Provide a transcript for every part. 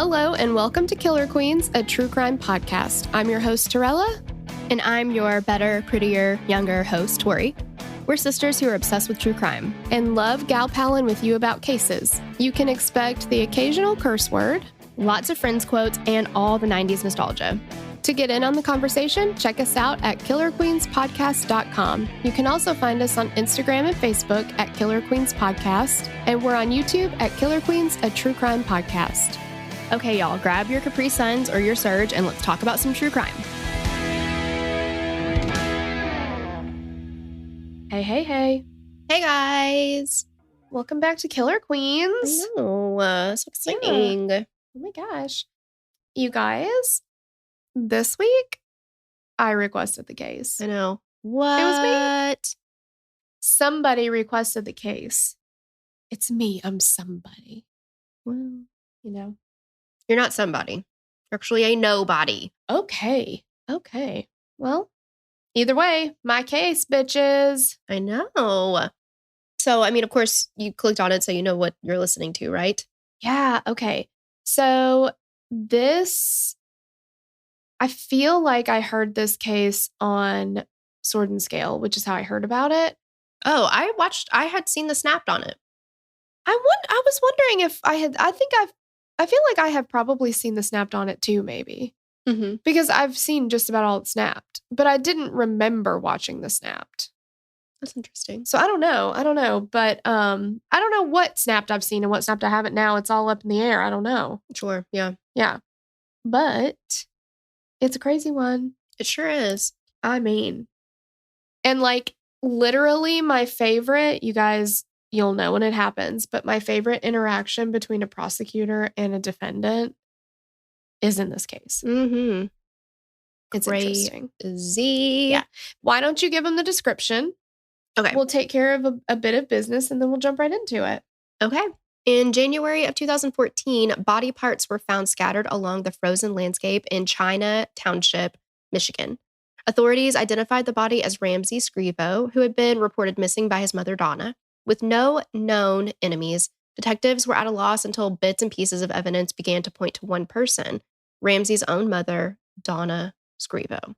Hello and welcome to Killer Queens, a true crime podcast. I'm your host, Torella. And I'm your better, prettier, younger host, Tori. We're sisters who are obsessed with true crime. And love gal-palin with you about cases. You can expect the occasional curse word, lots of Friends quotes, and all the 90s nostalgia. To get in on the conversation, check us out at killerqueenspodcast.com. You can also find us on Instagram and Facebook at Killer Queens Podcast, and we're on YouTube at Killer Queens, a true crime podcast. Okay, y'all, grab your Capri Suns or your Surge, and let's talk about some true crime. Hey, hey, hey. Hey, guys. Welcome back to Killer Queens. I know, so exciting. Yeah. Oh my gosh. You guys, this week, I requested the case. I know. What? It was me. Somebody requested the case. It's me. I'm somebody. Well, you know. You're not somebody. You're actually a nobody. Okay. Well, either way, my case, bitches. I know. So, I mean, of course, you clicked on it so you know what you're listening to, right? Yeah. Okay. So this, I feel like I heard this case on Sword and Scale, which is how I heard about it. Oh, I had seen the Snapped on it. I was wondering if I feel like I have probably seen the Snapped on it too, maybe. Mm-hmm. Because I've seen just about all the Snapped, but I didn't remember watching the Snapped. That's interesting. So I don't know, but I don't know what Snapped I've seen and what Snapped I haven't now. It's all up in the air. I don't know. Sure, yeah. Yeah. But it's a crazy one. It sure is. I mean, and like literally my favorite, you guys, you'll know when it happens, but my favorite interaction between a prosecutor and a defendant is in this case. Mm-hmm. It's interesting. Yeah. Why don't you give them the description? Okay. We'll take care of a bit of business and then we'll jump right into it. Okay. In January of 2014, body parts were found scattered along the frozen landscape in China Township, Michigan. Authorities identified the body as Ramsay Scrivo, who had been reported missing by his mother, Donna. With no known enemies, detectives were at a loss until bits and pieces of evidence began to point to one person, Ramsay's own mother, Donna Scrivo.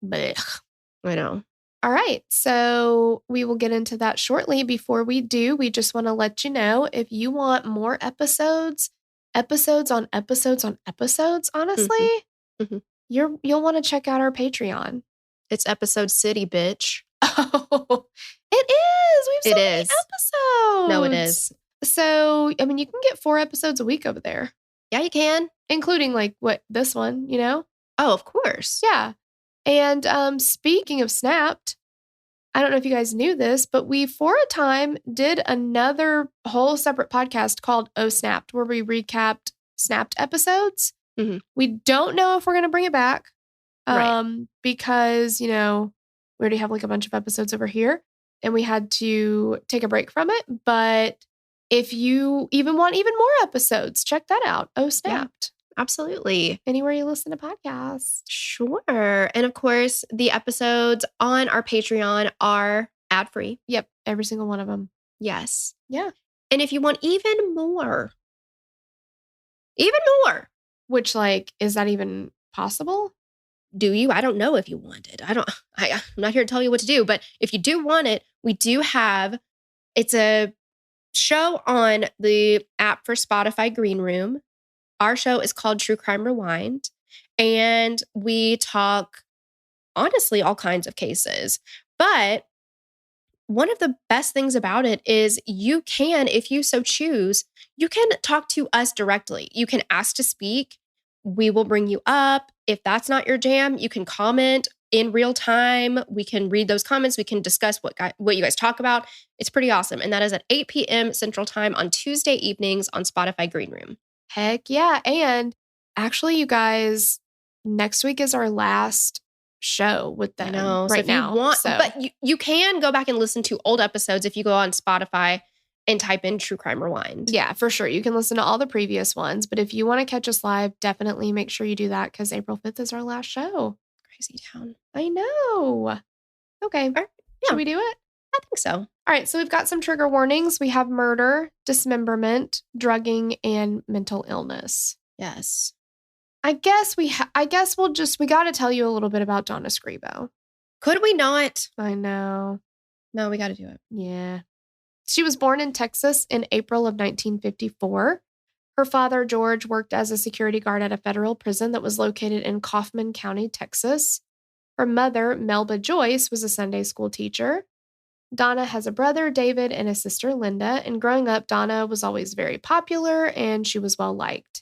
Blech. I know. All right, so we will get into that shortly. Before we do, we just want to let you know if you want more episodes on episodes, honestly, Mm-hmm. you'll want to check out our Patreon. It's episode city, bitch. Oh, it is. We have so many episodes. No, it is. So, I mean, you can get 4 episodes a week over there. Yeah, you can. Including like this one, you know? Oh, of course. Yeah. And speaking of Snapped, I don't know if you guys knew this, but we, for a time, did another whole separate podcast called Oh Snapped, where we recapped Snapped episodes. Mm-hmm. We don't know if we're going to bring it back Right. because, you know, we already have like a bunch of episodes over here and we had to take a break from it. But if you even want even more episodes, check that out. Oh Snapped. Yeah, absolutely. Anywhere you listen to podcasts. Sure. And of course, the episodes on our Patreon are ad-free. Yep. Every single one of them. Yes. Yeah. And if you want even more, which like, is that even possible? do you? I don't know if you want it. I'm not here to tell you what to do, but if you do want it, we do have, it's a show on the app for Spotify Green Room. Our show is called True Crime Rewind, and we talk, honestly, all kinds of cases. But one of the best things about it is you can, if you so choose, you can talk to us directly. You can ask to speak. We will bring you up. If that's not your jam, you can comment in real time. We can read those comments. We can discuss what you guys talk about. It's pretty awesome. And that is at 8 p.m. Central Time on Tuesday evenings on Spotify Green Room. Heck yeah. And actually, you guys, next week is our last show with them. I know. Right now. But you can go back and listen to old episodes if you go on Spotify and type in True Crime Rewind. Yeah, for sure. You can listen to all the previous ones. But if you want to catch us live, definitely make sure you do that because April 5th is our last show. Crazy town. I know. Okay. Right. Yeah. Should we do it? I think so. All right. So we've got some trigger warnings. We have murder, dismemberment, drugging, and mental illness. Yes. I guess we got to tell you a little bit about Donna Scrivo. Could we not? I know. No, we got to do it. Yeah. She was born in Texas in April of 1954. Her father, George, worked as a security guard at a federal prison that was located in Kaufman County, Texas. Her mother, Melba Joyce, was a Sunday school teacher. Donna has a brother, David, and a sister, Linda. And growing up, Donna was always very popular and she was well liked.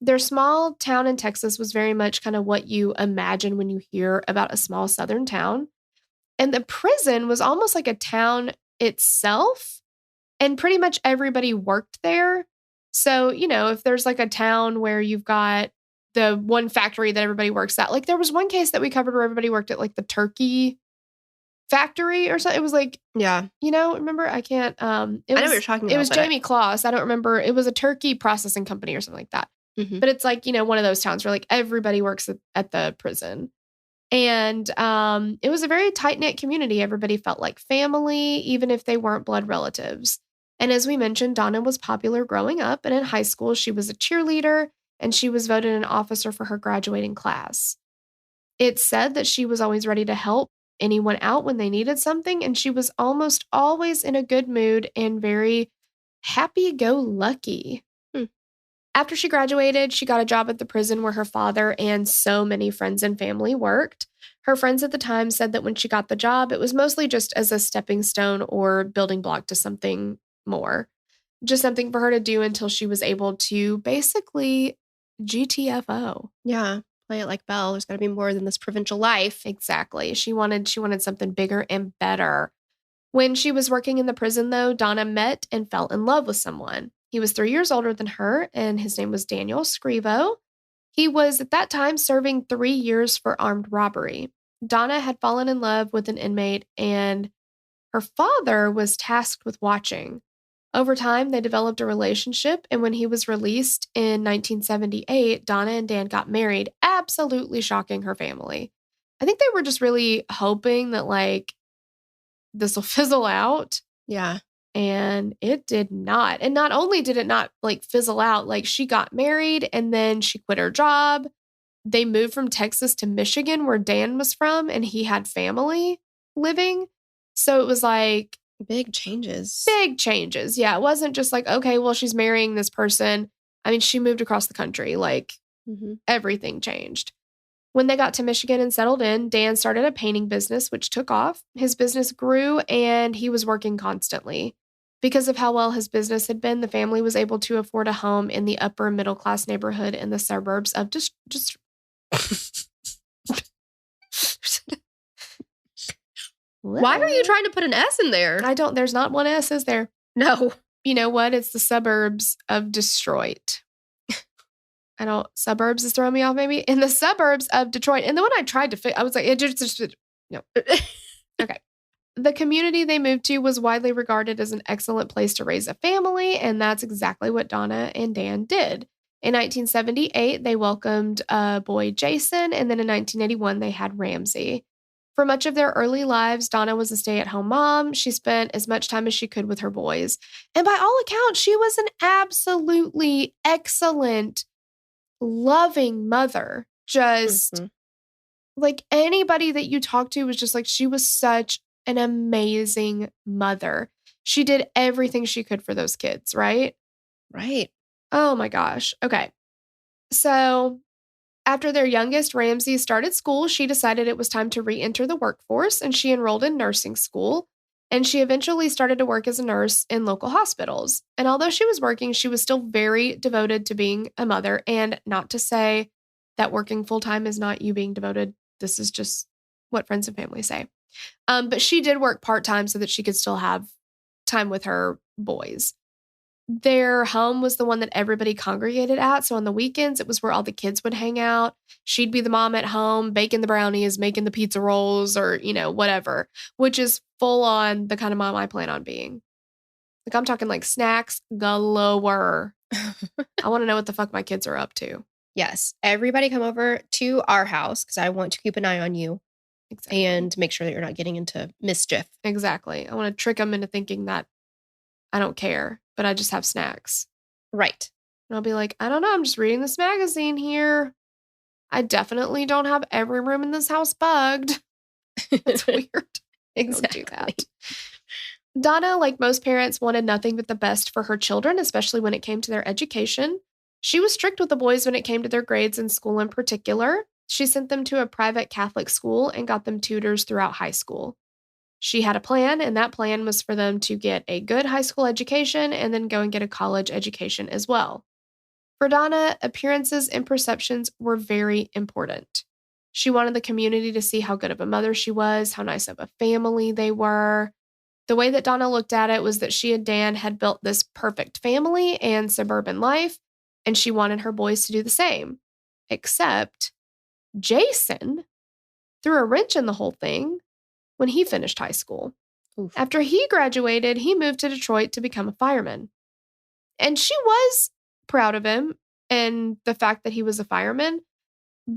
Their small town in Texas was very much kind of what you imagine when you hear about a small southern town. And the prison was almost like a town itself, and pretty much everybody worked there. So, if there's like a town where you've got the one factory that everybody works at, like there was one case that we covered where everybody worked at like the turkey factory or something. It was like, yeah, remember? I can't, I know what you're talking about. It was Jamie Kloss. I don't remember. It was a turkey processing company or something like that. Mm-hmm. But it's like, one of those towns where like everybody works at the prison. And it was a very tight-knit community. Everybody felt like family, even if they weren't blood relatives. And as we mentioned, Donna was popular growing up. And in high school, she was a cheerleader and she was voted an officer for her graduating class. It's said that she was always ready to help anyone out when they needed something. And she was almost always in a good mood and very happy-go-lucky. After she graduated, she got a job at the prison where her father and so many friends and family worked. Her friends at the time said that when she got the job, it was mostly just as a stepping stone or building block to something more. Just something for her to do until she was able to basically GTFO. Yeah, play it like Belle. There's got to be more than this provincial life. Exactly. She wanted something bigger and better. When she was working in the prison, though, Donna met and fell in love with someone. He was 3 years older than her, and his name was Daniel Scrivo. He was, at that time, serving 3 years for armed robbery. Donna had fallen in love with an inmate, and her father was tasked with watching. Over time, they developed a relationship, and when he was released in 1978, Donna and Dan got married, absolutely shocking her family. I think they were just really hoping that, like, this will fizzle out. Yeah. And it did not. And not only did it not like fizzle out, like she got married and then she quit her job. They moved from Texas to Michigan where Dan was from and he had family living. So it was like big changes. Big changes. Yeah. It wasn't just like, okay, well, she's marrying this person. I mean, she moved across the country. Like everything changed. When they got to Michigan and settled in, Dan started a painting business, which took off. His business grew and he was working constantly. Because of how well his business had been, the family was able to afford a home in the upper middle class neighborhood in the suburbs of Why are you trying to put an S in there? There's not one S, is there? No. You know what? It's the suburbs of Detroit. Suburbs is throwing me off maybe. In the suburbs of Detroit. And then when I tried to I was like, no. Okay. The community they moved to was widely regarded as an excellent place to raise a family, and that's exactly what Donna and Dan did. In 1978, they welcomed a boy, Jason, and then in 1981, they had Ramsay. For much of their early lives, Donna was a stay-at-home mom. She spent as much time as she could with her boys. And by all accounts, she was an absolutely excellent, loving mother. Just like anybody that you talk to was just like, she was such an amazing mother. She did everything she could for those kids, right? Right. Oh my gosh. Okay. So after their youngest, Ramsay, started school, she decided it was time to re-enter the workforce and she enrolled in nursing school. And she eventually started to work as a nurse in local hospitals. And although she was working, she was still very devoted to being a mother. And not to say that working full-time is not you being devoted. This is just what friends and family say. But she did work part-time so that she could still have time with her boys. Their home was the one that everybody congregated at. So on the weekends, it was where all the kids would hang out. She'd be the mom at home, baking the brownies, making the pizza rolls, or, whatever, which is full on the kind of mom I plan on being. Like, I'm talking like snacks galore. I want to know what the fuck my kids are up to. Yes. Everybody come over to our house because I want to keep an eye on you. Exactly. And make sure that you're not getting into mischief. Exactly. I want to trick them into thinking that I don't care, but I just have snacks. Right. And I'll be like, I don't know. I'm just reading this magazine here. I definitely don't have every room in this house bugged. That's weird. Exactly. Don't do that. Donna, like most parents, wanted nothing but the best for her children, especially when it came to their education. She was strict with the boys when it came to their grades in school in particular. She sent them to a private Catholic school and got them tutors throughout high school. She had a plan, and that plan was for them to get a good high school education and then go and get a college education as well. For Donna, appearances and perceptions were very important. She wanted the community to see how good of a mother she was, how nice of a family they were. The way that Donna looked at it was that she and Dan had built this perfect family and suburban life, and she wanted her boys to do the same. Except Jason threw a wrench in the whole thing when he finished high school. Oof. After he graduated, he moved to Detroit to become a fireman. And she was proud of him and the fact that he was a fireman,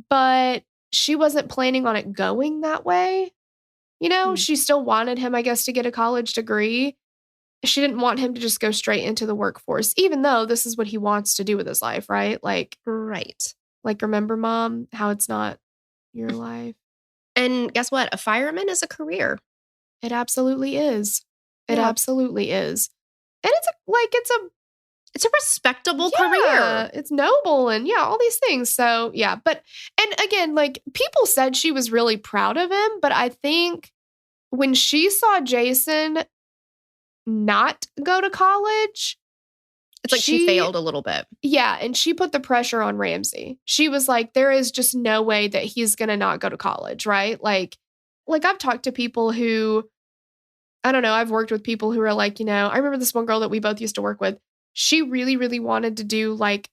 but she wasn't planning on it going that way. You know, she still wanted him, I guess, to get a college degree. She didn't want him to just go straight into the workforce, even though this is what he wants to do with his life, right? Like, Right. Like, remember, Mom, how it's not your life? And guess what? A fireman is a career. It absolutely is. It Yeah. absolutely is. And It's a respectable career. it's noble and all these things. So, but, and again, like people said she was really proud of him, but I think when she saw Jason not go to college, It's like she failed a little bit. Yeah, and she put the pressure on Ramsay. She was like, there is just no way that he's going to not go to college, right? Like I've talked to people who, I don't know, I've worked with people who are like, I remember this one girl that we both used to work with. She really, really wanted to do like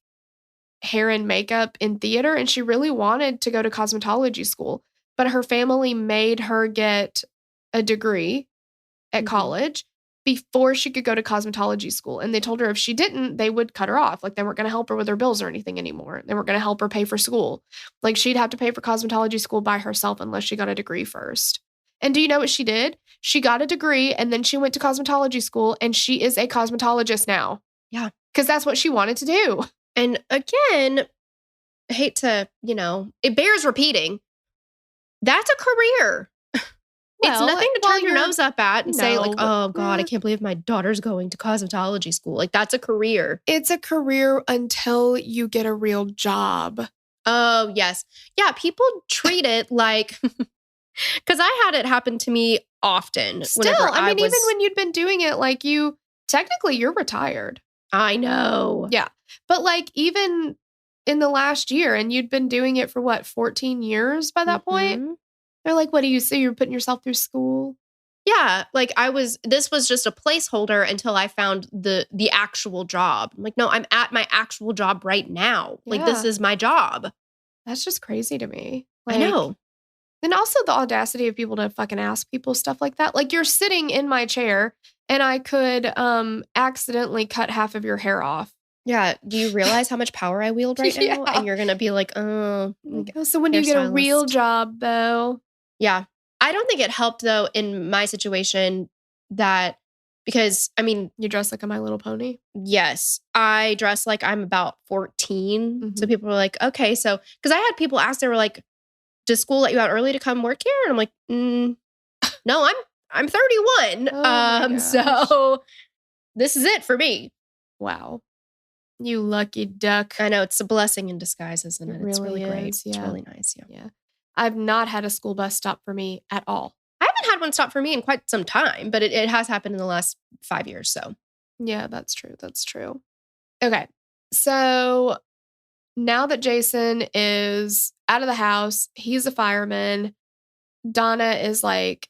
hair and makeup in theater, and she really wanted to go to cosmetology school, but her family made her get a degree at college before she could go to cosmetology school. And they told her if she didn't, they would cut her off. Like they weren't going to help her with her bills or anything anymore. They weren't going to help her pay for school. Like she'd have to pay for cosmetology school by herself unless she got a degree first. And do you know what she did? She got a degree and then she went to cosmetology school and she is a cosmetologist now. Yeah. Because that's what she wanted to do. And again, I hate to, it bears repeating. That's a career. It's nothing to turn your nose up at and say like, oh God, I can't believe my daughter's going to cosmetology school. Like that's a career. It's a career until you get a real job. Oh, yes. Yeah, people treat it like, because I had it happen to me often. Still, even when you'd been doing it, like technically you're retired. I know. Yeah. But like even in the last year, and you'd been doing it for what, 14 years by that point? They're like, what do you say? You're putting yourself through school? Yeah. Like this was just a placeholder until I found the actual job. I'm like, no, I'm at my actual job right now. Yeah. Like this is my job. That's just crazy to me. Like, I know. And also the audacity of people to fucking ask people stuff like that. Like you're sitting in my chair and I could accidentally cut half of your hair off. Yeah. Do you realize how much power I wield right now? And you're going to be like, oh. So when you get a real job, though. Yeah. I don't think it helped, though, in my situation because, you dress like a My Little Pony? Yes. I dress like I'm about 14. Mm-hmm. So people were like, okay. So, because I had people ask, they were like, does school let you out early to come work here? And I'm like, no, I'm 31. Oh so this is it for me. Wow. You lucky duck. I know it's a blessing in disguise, isn't it? It's really great. Yeah. It's really nice. Yeah. I've not had a school bus stop for me at all. I haven't had one stop for me in quite some time, but it has happened in the last 5 years. So yeah, that's true. That's true. Okay. So now that Jason is out of the house, he's a fireman. Donna is like,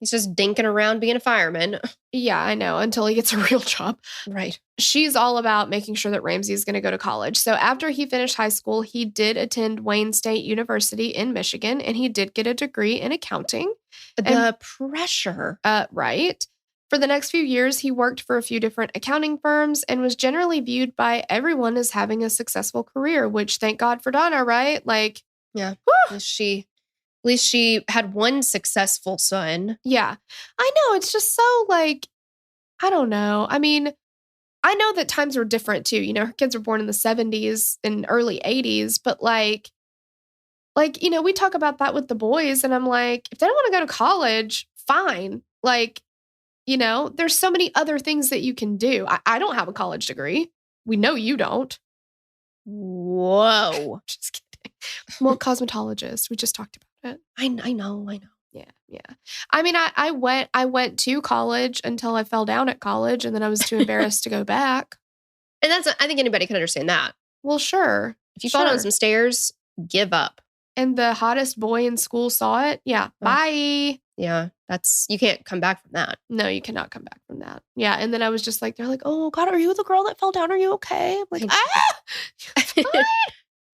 he's just dinking around being a fireman. Yeah, I know, until he gets a real job. Right. She's all about making sure that Ramsay is going to go to college. So after he finished high school, he did attend Wayne State University in Michigan, and he did get a degree in accounting. The pressure. Right. For the next few years, he worked for a few different accounting firms and was generally viewed by everyone as having a successful career, which thank God for Donna, right? Like, yeah. At least she had one successful son. Yeah. I know. It's just so like, I don't know. I know that times were different too. You know, her kids were born in the 70s and early 80s, but like, you know, we talk about that with the boys and I'm like, if they don't want to go to college, fine. Like, you know, there's so many other things that you can do. I don't have a college degree. We know you don't. Whoa. Just kidding. Well, cosmetologist. We just talked about it. I know. Yeah. I mean, I went to college until I fell down at college and then I was too embarrassed to go back. And I think anybody can understand that. Well, sure. If you fall down some stairs, give up. And the hottest boy in school saw it. Yeah. Bye. Yeah. You can't come back from that. No, you cannot come back from that. Yeah. And then I was just like, they're like, oh God, are you the girl that fell down? Are you okay? I'm like,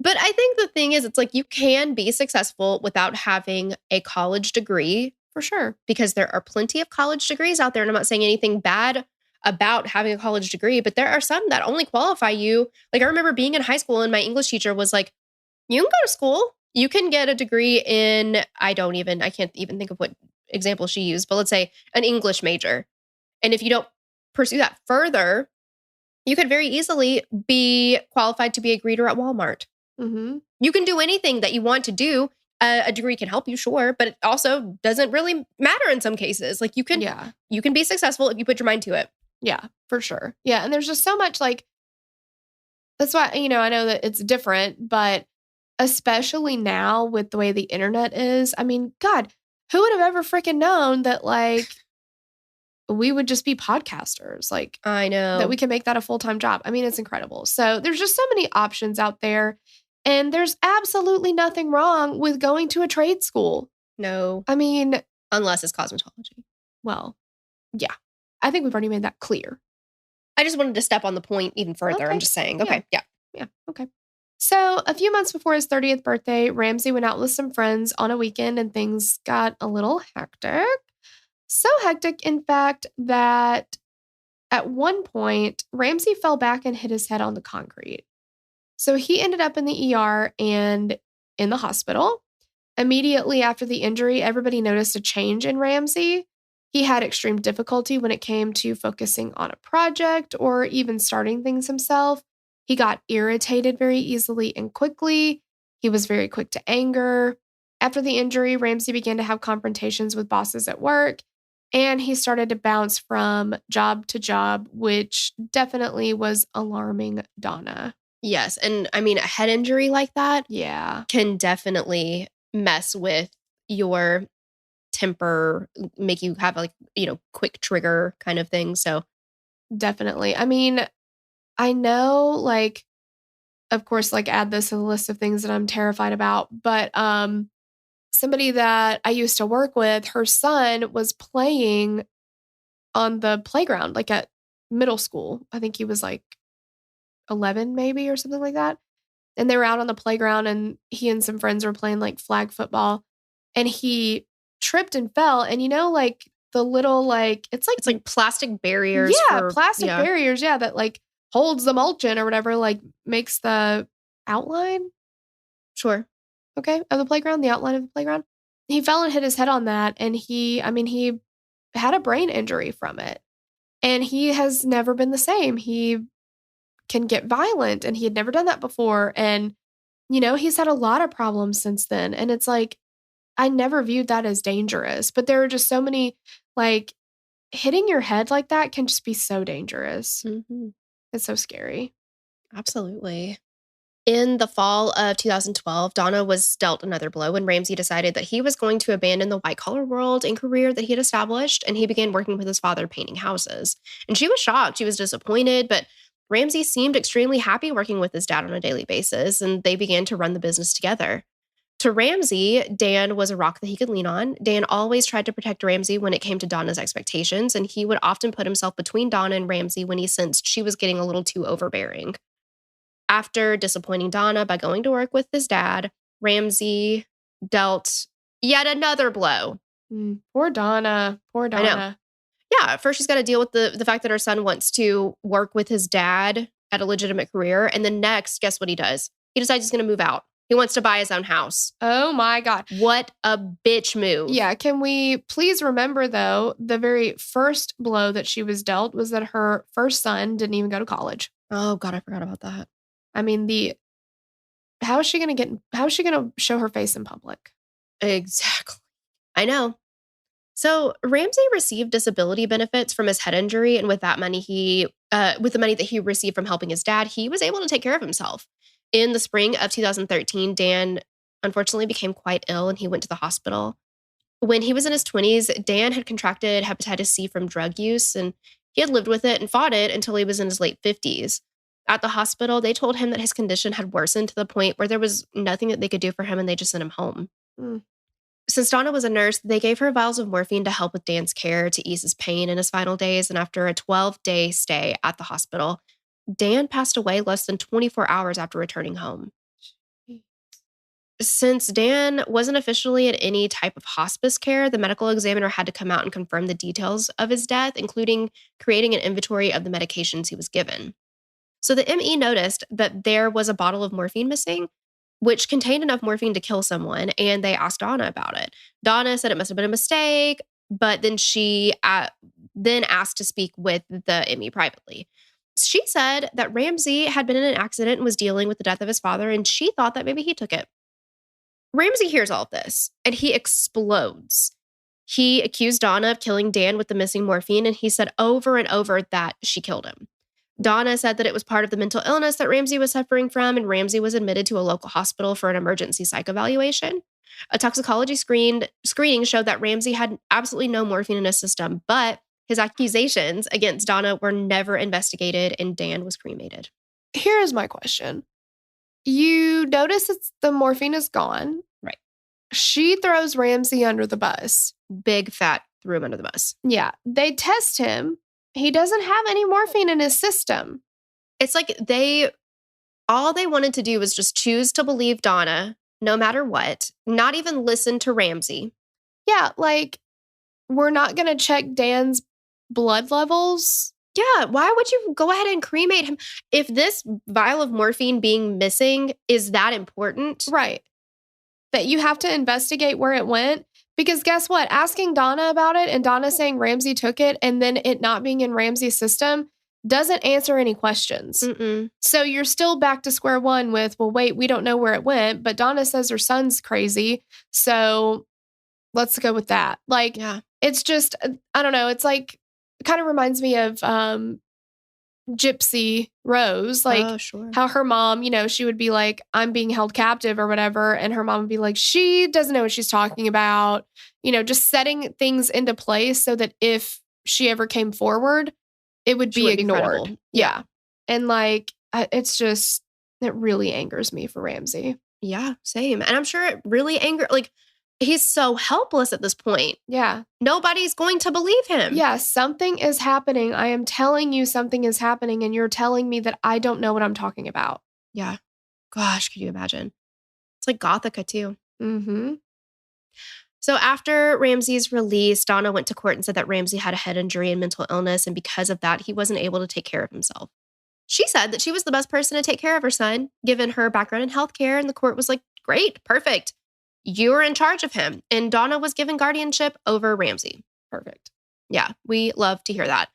But I think the thing is, it's like you can be successful without having a college degree. For sure. Because there are plenty of college degrees out there. And I'm not saying anything bad about having a college degree, but there are some that only qualify you. Like I remember being in high school and my English teacher was like, you can go to school. You can get a degree in, I can't even think of what example she used, but let's say an English major. And if you don't pursue that further, you could very easily be qualified to be a greeter at Walmart. Mm-hmm. You can do anything that you want to do. A degree can help you, sure, but it also doesn't really matter in some cases. Like you can be successful if you put your mind to it. Yeah, for sure. Yeah. And there's just so much like, that's why, you know, I know that it's different, but especially now with the way the internet is, I mean, God, who would have ever freaking known that like we would just be podcasters? Like, I know that we can make that a full-time job. I mean, it's incredible. So there's just so many options out there. And there's absolutely nothing wrong with going to a trade school. No. I mean, unless it's cosmetology. Well, yeah. I think we've already made that clear. I just wanted to step on the point even further. Okay. I'm just saying. Okay. Yeah. Okay. So a few months before his 30th birthday, Ramsay went out with some friends on a weekend and things got a little hectic. So hectic, in fact, that at one point, Ramsay fell back and hit his head on the concrete. So he ended up in the ER and in the hospital. Immediately after the injury, everybody noticed a change in Ramsay. He had extreme difficulty when it came to focusing on a project or even starting things himself. He got irritated very easily and quickly. He was very quick to anger. After the injury, Ramsay began to have confrontations with bosses at work, and he started to bounce from job to job, which definitely was alarming Donna. Yes. And I mean, a head injury like that can definitely mess with your temper, make you have like, you know, quick trigger kind of thing. So definitely. I mean, I know, like, of course, like add this to the list of things that I'm terrified about, but somebody that I used to work with, her son was playing on the playground, like at middle school. I think he was like 11 maybe or something like that. And they were out on the playground and he and some friends were playing like flag football and he tripped and fell. And you know, like the little, like, it's like plastic barriers. Yeah. Plastic barriers. Yeah. That like holds the mulch in or whatever, like makes the outline. Sure. Okay. Of the playground, the outline of the playground. He fell and hit his head on that. And he had a brain injury from it. And he has never been the same. He can get violent and he had never done that before. And, you know, he's had a lot of problems since then. And it's like, I never viewed that as dangerous, but there are just so many, like, hitting your head like that can just be so dangerous. Mm-hmm. It's so scary. Absolutely. In the fall of 2012, Donna was dealt another blow when Ramsay decided that he was going to abandon the white-collar world and career that he had established, and he began working with his father painting houses. And she was shocked. She was disappointed, but Ramsay seemed extremely happy working with his dad on a daily basis, and they began to run the business together. To Ramsay, Dan was a rock that he could lean on. Dan always tried to protect Ramsay when it came to Donna's expectations, and he would often put himself between Donna and Ramsay when he sensed she was getting a little too overbearing. After disappointing Donna by going to work with his dad, Ramsay dealt yet another blow. Poor Donna. Poor Donna. I know. Yeah, first she's got to deal with the fact that her son wants to work with his dad at a legitimate career. And then next, guess what he does? He decides he's going to move out. He wants to buy his own house. Oh my God. What a bitch move. Yeah. Can we please remember, though, the very first blow that she was dealt was that her first son didn't even go to college. Oh God, I forgot about that. I mean, how is she going to show her face in public? Exactly. I know. So Ramsay received disability benefits from his head injury, and with that money, with the money that he received from helping his dad, he was able to take care of himself. In the spring of 2013, Dan unfortunately became quite ill, and he went to the hospital. When he was in his 20s, Dan had contracted hepatitis C from drug use, and he had lived with it and fought it until he was in his late 50s. At the hospital, they told him that his condition had worsened to the point where there was nothing that they could do for him, and they just sent him home. Mm. Since Donna was a nurse, they gave her vials of morphine to help with Dan's care to ease his pain in his final days. And after a 12-day stay at the hospital, Dan passed away less than 24 hours after returning home. Since Dan wasn't officially in any type of hospice care, the medical examiner had to come out and confirm the details of his death, including creating an inventory of the medications he was given. So the ME noticed that there was a bottle of morphine missing, which contained enough morphine to kill someone, and they asked Donna about it. Donna said it must have been a mistake, but then she then asked to speak with the ME privately. She said that Ramsay had been in an accident and was dealing with the death of his father, and she thought that maybe he took it. Ramsay hears all of this, and he explodes. He accused Donna of killing Dan with the missing morphine, and he said over and over that she killed him. Donna said that it was part of the mental illness that Ramsay was suffering from, and Ramsay was admitted to a local hospital for an emergency psych evaluation. A toxicology screening showed that Ramsay had absolutely no morphine in his system, but his accusations against Donna were never investigated, and Dan was cremated. Here is my question. You notice the morphine is gone. Right. She throws Ramsay under the bus. Big fat threw him under the bus. Yeah. They test him. He doesn't have any morphine in his system. It's like all they wanted to do was just choose to believe Donna, no matter what, not even listen to Ramsay. Yeah, like, we're not going to check Dan's blood levels. Yeah, why would you go ahead and cremate him? If this vial of morphine being missing is that important. Right. That you have to investigate where it went. Because guess what? Asking Donna about it and Donna saying Ramsay took it and then it not being in Ramsay's system doesn't answer any questions. Mm-mm. So you're still back to square one with, well, wait, we don't know where it went, but Donna says her son's crazy. So let's go with that. Like, yeah. It's just, I don't know. It's like, it kind of reminds me of Gypsy Rose, like how her mom, she would be like, I'm being held captive or whatever. And her mom would be like, she doesn't know what she's talking about, just setting things into place so that if she ever came forward, it would be ignored. Yeah. And like, it's just, it really angers me for Ramsay. Yeah, same. And I'm sure it really he's so helpless at this point. Yeah. Nobody's going to believe him. Yeah, something is happening. I am telling you something is happening, and you're telling me that I don't know what I'm talking about. Yeah. Gosh, could you imagine? It's like Gothica, too. Mm-hmm. So after Ramsay's release, Donna went to court and said that Ramsay had a head injury and mental illness, and because of that, he wasn't able to take care of himself. She said that she was the best person to take care of her son, given her background in healthcare, and the court was like, great, perfect. You're in charge of him. And Donna was given guardianship over Ramsay. Perfect. Yeah, we love to hear that.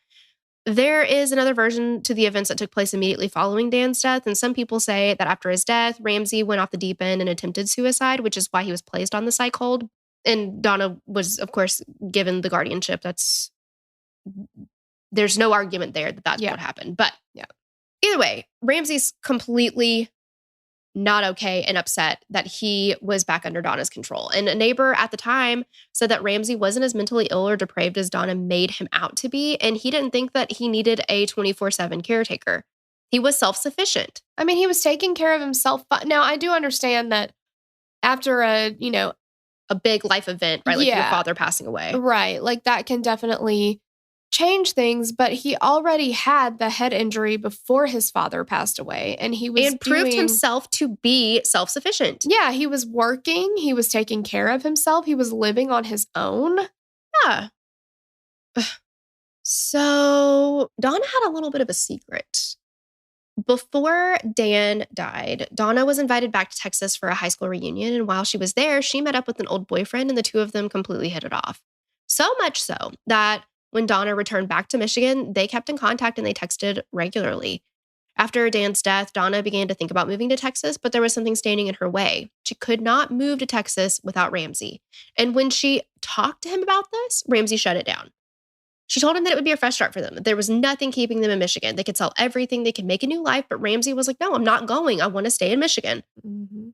There is another version to the events that took place immediately following Dan's death. And some people say that after his death, Ramsay went off the deep end and attempted suicide, which is why he was placed on the psych hold. And Donna was, of course, given the guardianship. There's no argument there that that's what happened. But either way, Ramsay's completely not okay and upset that he was back under Donna's control. And a neighbor at the time said that Ramsay wasn't as mentally ill or depraved as Donna made him out to be. And he didn't think that he needed a 24/7 caretaker. He was self-sufficient. I mean, he was taking care of himself. But now I do understand that after a big life event, right? Like your father passing away. Right. Like that can definitely change things, but he already had the head injury before his father passed away, and he was proved himself to be self-sufficient. Yeah, he was working, he was taking care of himself, he was living on his own. Yeah. So Donna had a little bit of a secret. Before Dan died, Donna was invited back to Texas for a high school reunion. And while she was there, she met up with an old boyfriend and the two of them completely hit it off. So much so that when Donna returned back to Michigan, they kept in contact and they texted regularly. After Dan's death, Donna began to think about moving to Texas, but there was something standing in her way. She could not move to Texas without Ramsay. And when she talked to him about this, Ramsay shut it down. She told him that it would be a fresh start for them. There was nothing keeping them in Michigan. They could sell everything. They could make a new life. But Ramsay was like, no, I'm not going. I want to stay in Michigan. Mm-hmm.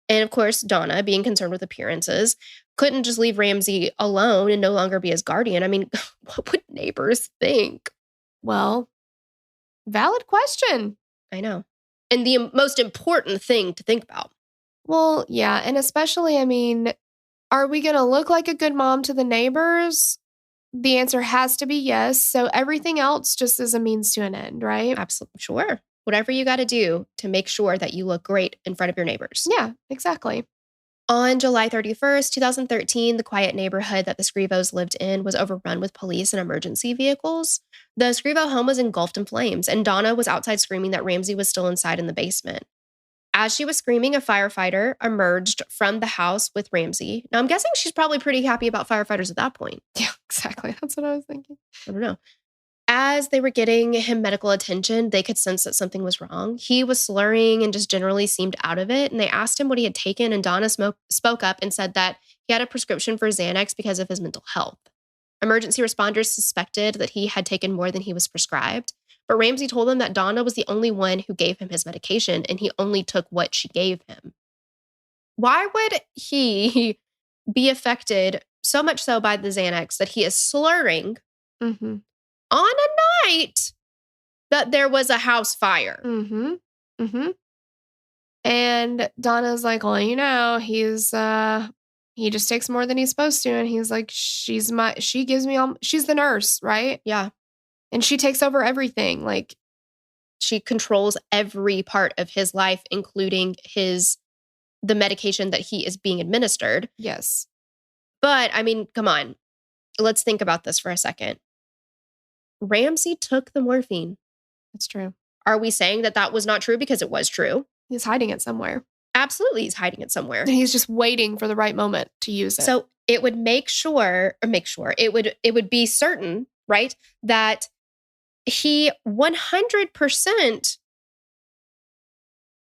And of course, Donna, being concerned with appearances, couldn't just leave Ramsay alone and no longer be his guardian. I mean, what would neighbors think? Well, valid question. I know. And the most important thing to think about. Well, yeah. And especially, I mean, are we going to look like a good mom to the neighbors? The answer has to be yes. So everything else just is a means to an end, right? Absolutely. Sure. Whatever you got to do to make sure that you look great in front of your neighbors. Yeah, exactly. On July 31st, 2013, the quiet neighborhood that the Scrivos lived in was overrun with police and emergency vehicles. The Scrivo home was engulfed in flames, and Donna was outside screaming that Ramsay was still inside in the basement. As she was screaming, a firefighter emerged from the house with Ramsay. Now, I'm guessing she's probably pretty happy about firefighters at that point. Yeah, exactly. That's what I was thinking. I don't know. As they were getting him medical attention, they could sense that something was wrong. He was slurring and just generally seemed out of it. And they asked him what he had taken. And Donna spoke up and said that he had a prescription for Xanax because of his mental health. Emergency responders suspected that he had taken more than he was prescribed. But Ramsay told them that Donna was the only one who gave him his medication and he only took what she gave him. Why would he be affected so much so by the Xanax that he is slurring Mm-hmm. on a night that there was a house fire? Mm-hmm. Mm-hmm. And Donna's like, well, you know, he just takes more than he's supposed to. And he's like, she gives me all, she's the nurse, right? Yeah. And she takes over everything. Like, she controls every part of his life, including the medication that he is being administered. yes. But I mean, come on. Let's think about this for a second. Ramsay took the morphine. That's true. Are we saying that that was not true? Because it was true. He's hiding it somewhere. Absolutely, he's hiding it somewhere. And he's just waiting for the right moment to use it. So it would it would be certain, right, that he 100%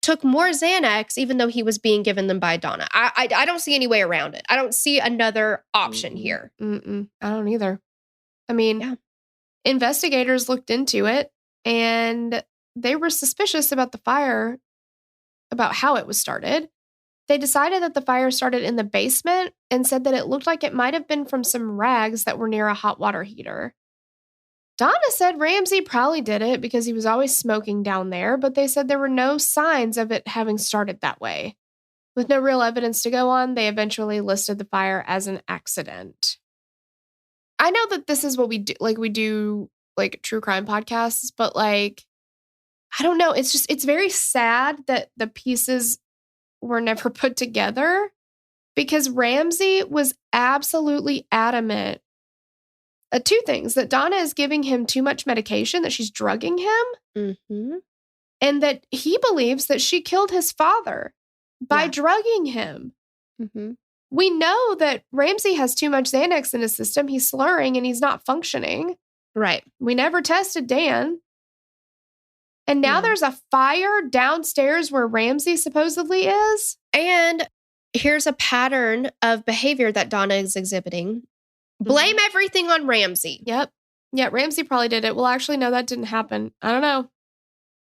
took more Xanax, even though he was being given them by Donna. I don't see any way around it. I don't see another option here. I don't either. I mean, Yeah. Investigators looked into it and they were suspicious about the fire, about how it was started. They decided that the fire started in the basement and said that it looked like it might have been from some rags that were near a hot water heater. Donna said Ramsay probably did it because he was always smoking down there, but they said there were no signs of it having started that way. With no real evidence to go on, they eventually listed the fire as an accident. I know that this is what we do like true crime podcasts, but like, I don't know. It's very sad that the pieces were never put together because Ramsay was absolutely adamant. Two things: that Donna is giving him too much medication, that she's drugging him, Mm-hmm. and that he believes that she killed his father by drugging him. Mm-hmm. We know that Ramsay has too much Xanax in his system. He's slurring and he's not functioning. Right. We never tested Dan. And now Yeah. there's a fire downstairs where Ramsay supposedly is. And here's a pattern of behavior that Donna is exhibiting. Blame everything on Ramsay. Yep. Yeah, Ramsay probably did it. Well, actually, no, that didn't happen. I don't know.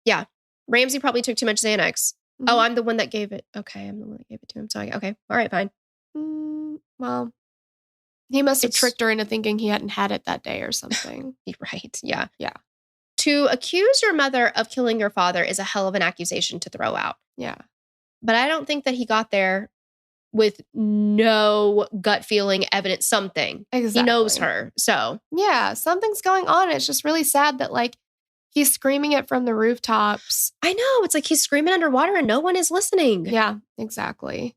Yeah. Ramsay probably took too much Xanax. Mhm. Oh, I'm the one that gave it. Okay, I'm the one that gave it to him. So, okay. All right, fine. Well, he must have It's- tricked her into thinking he hadn't had it that day or something. Right. Yeah. Yeah. To accuse your mother of killing your father is a hell of an accusation to throw out. Yeah. But I don't think that he got there with no gut feeling evidence, something. Exactly. He knows her. So, Yeah, something's going on. It's just really sad that like he's screaming it from the rooftops. I know. It's like he's screaming underwater and no one is listening. Yeah, exactly.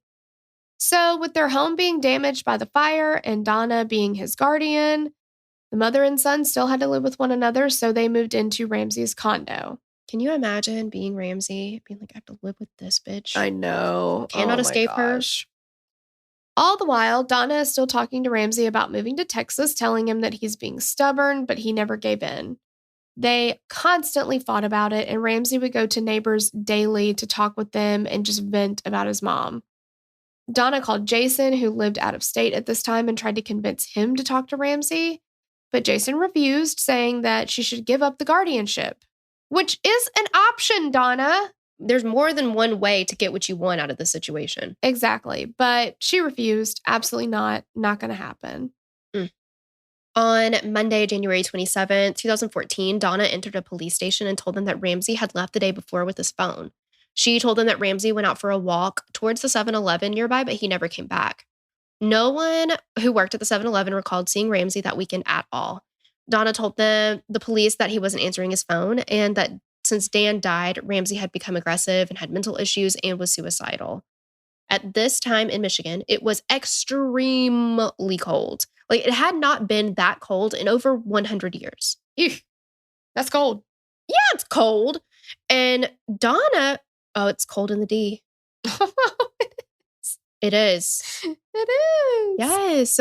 So with their home being damaged by the fire and Donna being his guardian, the mother and son still had to live with one another, so they moved into Ramsay's condo. Can you imagine being Ramsay, being like, I have to live with this bitch? I know. Cannot escape her. All the while, Donna is still talking to Ramsay about moving to Texas, telling him that he's being stubborn, but he never gave in. They constantly fought about it, and Ramsay would go to neighbors daily to talk with them and just vent about his mom. Donna called Jason, who lived out of state at this time, and tried to convince him to talk to Ramsay, but Jason refused, saying that she should give up the guardianship, which is an option, Donna. There's more than one way to get what you want out of the situation. Exactly, but she refused. Absolutely not. Not going to happen. On Monday, January 27th, 2014, Donna entered a police station and told them that Ramsay had left the day before with his phone. She told them that Ramsay went out for a walk towards the 7-Eleven nearby, but he never came back. No one who worked at the 7-Eleven recalled seeing Ramsay that weekend at all. Donna told the police that he wasn't answering his phone and that since Dan died, Ramsay had become aggressive and had mental issues and was suicidal. At this time in Michigan, it was extremely cold. Like, it had not been that cold in over 100 years. Ew, that's cold. Yeah, it's cold. And Donna, it's cold in the D. It is. It is. Yes.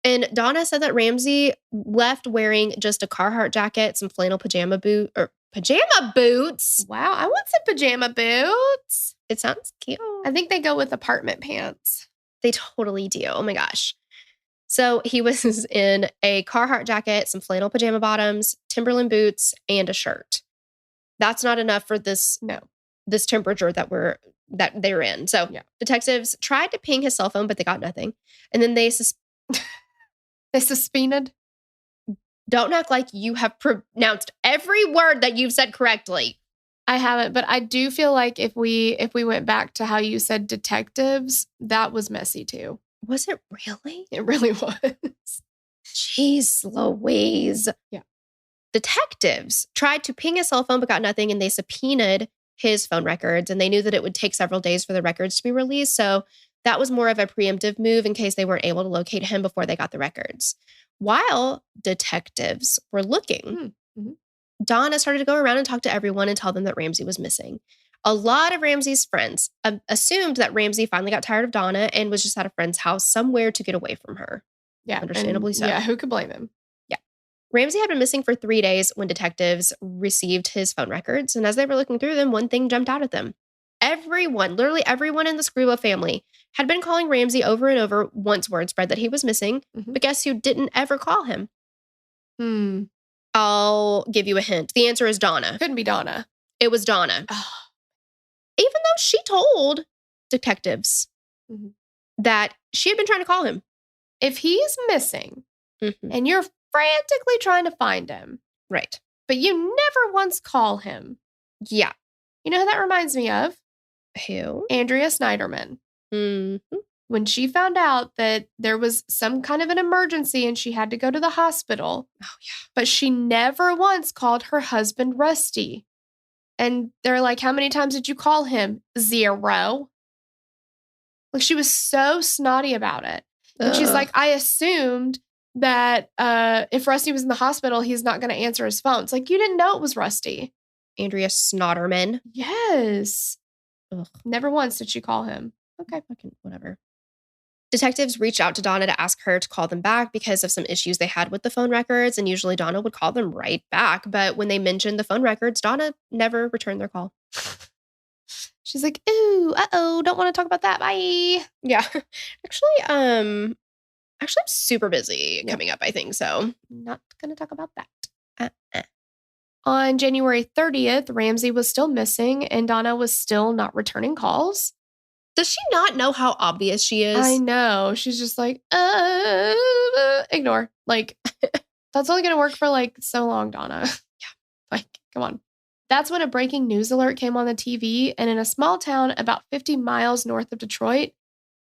And Donna said that Ramsay left wearing just a Carhartt jacket, some flannel pajama boots. Wow, I want some pajama boots. It sounds cute. I think they go with apartment pants. They totally do. Oh my gosh. So he was in a Carhartt jacket, some flannel pajama bottoms, Timberland boots, and a shirt. That's not enough for this temperature that they're in. So detectives tried to ping his cell phone, but they got nothing. And then they suspended. Don't act like you have pronounced every word that you've said correctly. I haven't, but I do feel like if we went back to how you said detectives, that was messy too. Was it really? It really was. Jeez Louise. Yeah. Detectives tried to ping his cell phone but got nothing, and they subpoenaed his phone records, and they knew that it would take several days for the records to be released. So that was more of a preemptive move in case they weren't able to locate him before they got the records. While detectives were looking, Donna started to go around and talk to everyone and tell them that Ramsay was missing. A lot of Ramsay's friends assumed that Ramsay finally got tired of Donna and was just at a friend's house somewhere to get away from her. Yeah. Understandably so. Yeah, who could blame him? Yeah. Ramsay had been missing for 3 days when detectives received his phone records. And as they were looking through them, one thing jumped out at them. Everyone, literally everyone in the Scrivo family had been calling Ramsay over and over once word spread that he was missing. But guess who didn't ever call him? I'll give you a hint. The answer is Donna. Couldn't be Donna. It was Donna. Even though she told detectives that she had been trying to call him. If he's missing and you're frantically trying to find him. Right. But you never once call him. Yeah. You know who that reminds me of? Who? Andrea Snyderman. When she found out that there was some kind of an emergency and she had to go to the hospital. Oh, yeah. But she never once called her husband Rusty. And they're like, how many times did you call him? 0. Like, she was so snotty about it. And she's like, I assumed that if Rusty was in the hospital, he's not going to answer his phone. It's like, you didn't know it was Rusty. Andrea Snodderman. Yes. Ugh. Never once did she call him. Okay, fucking whatever. Detectives reached out to Donna to ask her to call them back because of some issues they had with the phone records, and usually Donna would call them right back. But when they mentioned the phone records, Donna never returned their call. She's like, ooh, don't want to talk about that. Bye. Yeah. Actually, I'm super busy coming up, I think, so. Not going to talk about that. On January 30th, Ramsay was still missing, and Donna was still not returning calls. Does she not know how obvious she is? I know. She's just like, ignore. Like, that's only going to work for like so long, Donna. Yeah. Like, come on. That's when a breaking news alert came on the TV. And in a small town about 50 miles north of Detroit,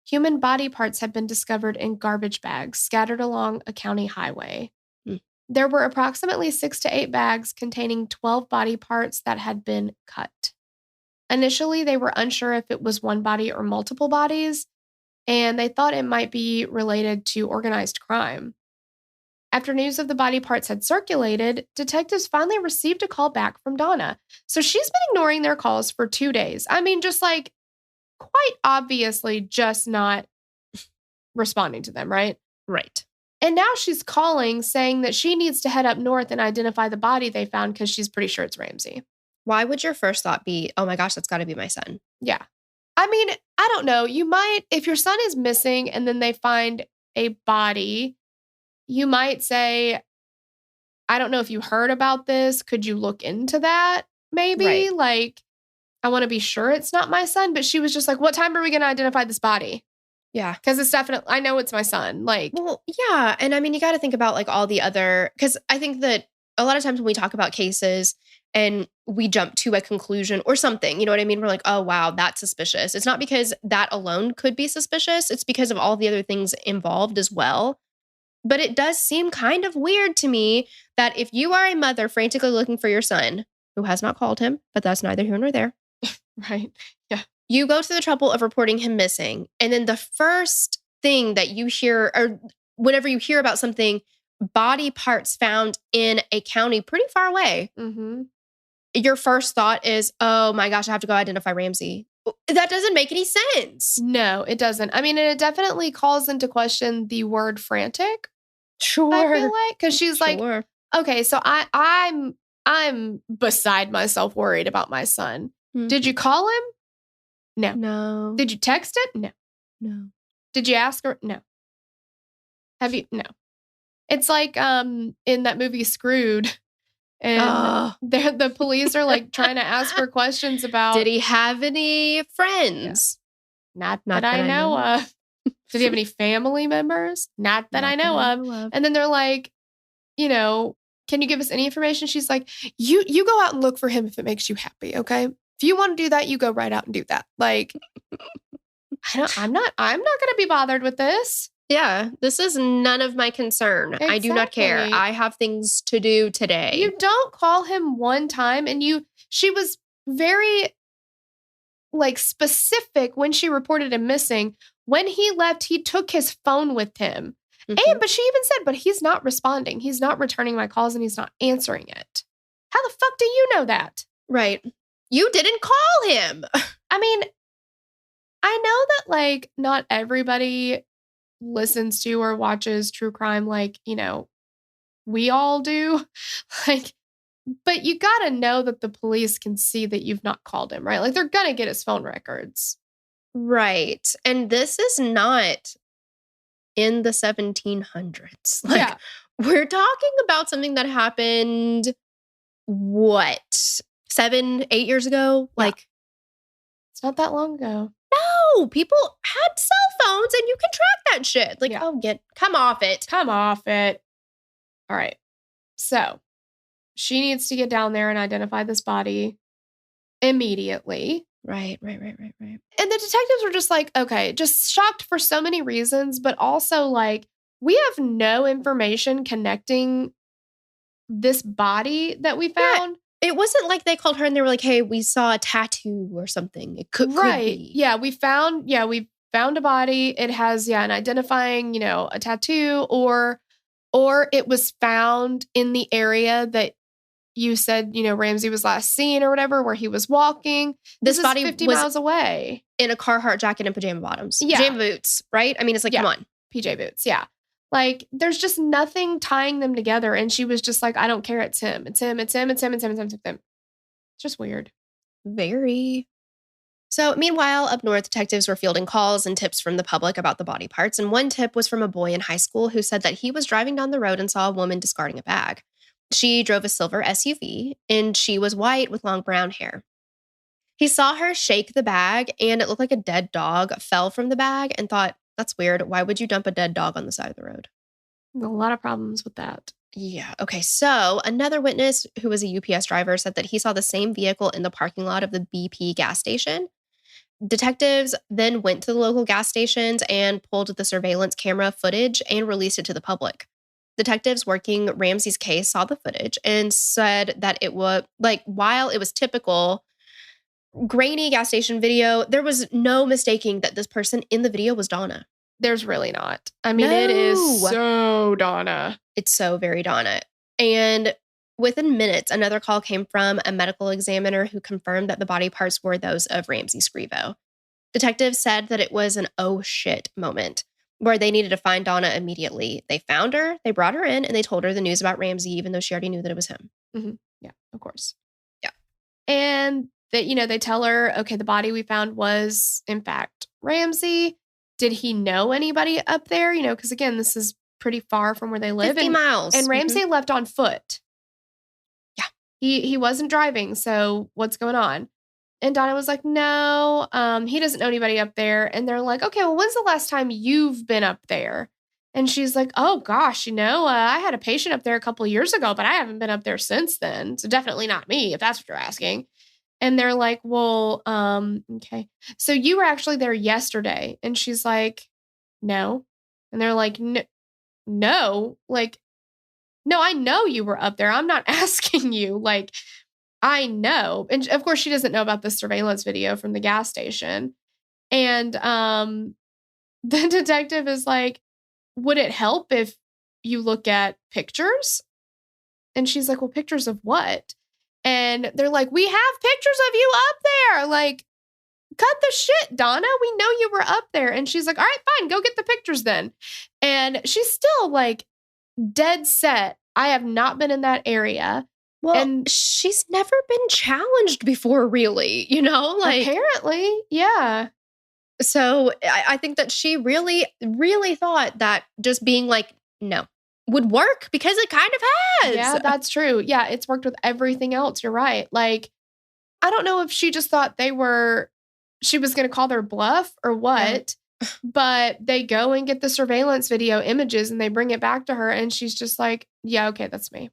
human body parts had been discovered in garbage bags scattered along a county highway. There were approximately 6 to 8 bags containing 12 body parts that had been cut. Initially, they were unsure if it was one body or multiple bodies, and they thought it might be related to organized crime. After news of the body parts had circulated, detectives finally received a call back from Donna. So she's been ignoring their calls for 2 days. I mean, just like quite obviously just not responding to them, right? Right. And now she's calling saying that she needs to head up north and identify the body they found because she's pretty sure it's Ramsay. Why would your first thought be, oh my gosh, that's got to be my son? Yeah. I mean, I don't know. You might, if your son is missing and then they find a body, you might say, I don't know if you heard about this. Could you look into that? Maybe Right. like, I want to be sure it's not my son. But she was just like, what time are we going to identify this body? Yeah. Because it's definitely, I know it's my son. Like, Well, yeah. And I mean, you got to think about like all the other, because I think that a lot of times when we talk about cases and we jump to a conclusion or something, you know what I mean? We're like, oh, wow, that's suspicious. It's not because that alone could be suspicious. It's because of all the other things involved as well. But it does seem kind of weird to me that if you are a mother frantically looking for your son, who has not called him, but that's neither here nor there. right. Yeah. You go to the trouble of reporting him missing. And then the first thing that you hear, or whenever you hear about something, body parts found in a county pretty far away, your first thought is, oh my gosh, I have to go identify Ramsay. That doesn't make any sense. No, it doesn't. I mean, and it definitely calls into question the word frantic. Sure. I feel like, because she's like, okay, so I'm beside myself worried about my son. Did you call him? No. No. Did you text it? No. No. Did you ask her? No. Have you? No. It's like in that movie Screwed, and the police are like trying to ask her questions about. Did he have any friends? Yeah. Not that I know of. Did he have any family members? Not that I know of. And then they're like, you know, can you give us any information? She's like, you go out and look for him if it makes you happy, okay? If you want to do that, you go right out and do that. Like, I'm not going to be bothered with this. Yeah, this is none of my concern. Exactly. I do not care. I have things to do today. You don't call him one time, and she was very like specific when she reported him missing. When he left, he took his phone with him. But she even said, but he's not responding. He's not returning my calls and he's not answering it. How the fuck do you know that? Right. You didn't call him. I mean, I know that like not everybody listens to or watches true crime like, you know, we all do. Like, but you got to know that the police can see that you've not called him, right? Like they're going to get his phone records. Right. And this is not in the 1700s. Like, yeah. We're talking about something that happened, what, 7, 8 years ago? Yeah. Like, it's not that long ago. No, people had cell phones and you can track that shit. Like, come off it. Come off it. All right. So she needs to get down there and identify this body immediately. Right. And the detectives were just like, okay, just shocked for so many reasons, but also like, we have no information connecting this body that we found. Yeah, it wasn't like they called her and they were like, hey, we saw a tattoo or something. It could be. Yeah, we found a body. It has, an identifying, a tattoo or it was found in the area that you said, Ramsay was last seen or whatever, where he was walking. This body 50 miles away. In a Carhartt jacket and pajama bottoms. Yeah. Pajama boots, right? I mean, it's like, come on. PJ boots, yeah. Like, there's just nothing tying them together. And she was just like, I don't care. It's him. It's him. It's him. It's him. It's him. It's him. It's him. It's just weird. Very. So, meanwhile, up north, detectives were fielding calls and tips from the public about the body parts. And one tip was from a boy in high school who said that he was driving down the road and saw a woman discarding a bag. She drove a silver SUV, and she was white with long brown hair. He saw her shake the bag, and it looked like a dead dog fell from the bag, and thought, that's weird. Why would you dump a dead dog on the side of the road? A lot of problems with that. Yeah. Okay. So another witness who was a UPS driver said that he saw the same vehicle in the parking lot of the BP gas station. Detectives then went to the local gas stations and pulled the surveillance camera footage and released it to the public. Detectives working Ramsay's case saw the footage and said that it was, like, while it was typical grainy gas station video, there was no mistaking that this person in the video was Donna. There's really not. I mean, it is so Donna. It's so very Donna. And within minutes, another call came from a medical examiner who confirmed that the body parts were those of Ramsay Scrivo. Detectives said that it was an oh shit moment where they needed to find Donna immediately. They found her, they brought her in, and they told her the news about Ramsay, even though she already knew that it was him. Mm-hmm. Yeah, of course. Yeah. And they tell her, okay, the body we found was, in fact, Ramsay. Did he know anybody up there? Because again, this is pretty far from where they live. 50 miles. And Ramsay left on foot. Yeah. He wasn't driving, so what's going on? And Donna was like, no, he doesn't know anybody up there. And they're like, okay, well, when's the last time you've been up there? And she's like, oh, gosh, I had a patient up there a couple of years ago, but I haven't been up there since then. So definitely not me, if that's what you're asking. And they're like, well, okay. So you were actually there yesterday. And she's like, no. And they're like, no. Like, no, I know you were up there. I'm not asking you. Like, I know. And of course, she doesn't know about the surveillance video from the gas station. And the detective is like, would it help if you look at pictures? And she's like, well, pictures of what? And they're like, we have pictures of you up there. Like, cut the shit, Donna. We know you were up there. And she's like, all right, fine, go get the pictures then. And she's still like dead set. I have not been in that area. Well, and she's never been challenged before, really, like apparently, yeah. So I think that she really, really thought that just being like, no, would work because it kind of has. Yeah, that's true. Yeah, it's worked with everything else. You're right. Like, I don't know if she just thought she was going to call their bluff or what, but they go and get the surveillance video images and they bring it back to her. And she's just like, yeah, okay, that's me.